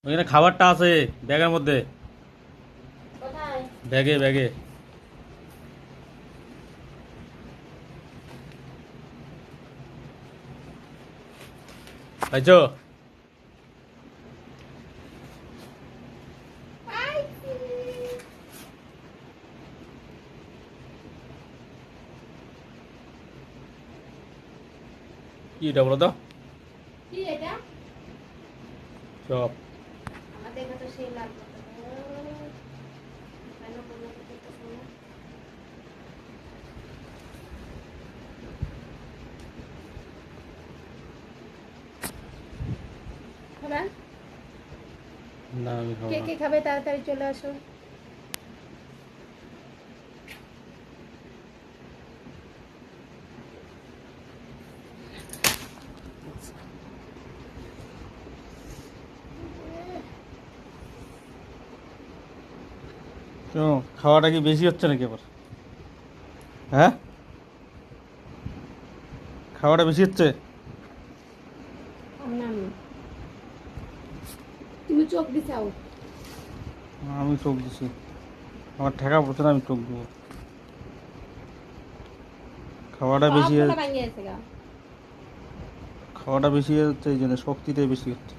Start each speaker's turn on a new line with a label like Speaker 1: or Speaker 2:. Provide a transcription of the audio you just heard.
Speaker 1: ওখানে খাবারটা আছে ব্যাগের মধ্যে।
Speaker 2: কোথায়?
Speaker 1: ব্যাগে ব্যাগে পাইছো?
Speaker 2: পাইছি।
Speaker 1: কি এটা বলো তো?
Speaker 2: কি এটা?
Speaker 1: সব
Speaker 2: আমার দেখে তো সেই লাগবে। কেন কোনো কিছু তো শোনো? খাবে?
Speaker 1: না আমি খাবো
Speaker 2: কে
Speaker 1: না।
Speaker 2: কে খাবে তাড়াতাড়ি চলে আসো।
Speaker 1: কেন খাওয়াটা কি বেশি হচ্ছে নাকি আবার? হ্যাঁ, খাওয়াটা বেশি হচ্ছে?
Speaker 2: না তুমি চোখ দিছাও।
Speaker 1: আমি চোখ দিছি, আমার ঠেকা পড়ছে না, আমি চোখ দেবো। খাওয়াটা বেশি
Speaker 2: সবগুলো
Speaker 1: হচ্ছে,
Speaker 2: ভাঙিয়ে গেছে গা।
Speaker 1: খাওয়াটা বেশি হচ্ছে, এই জন্য শক্তিটাই বেশি হচ্ছে।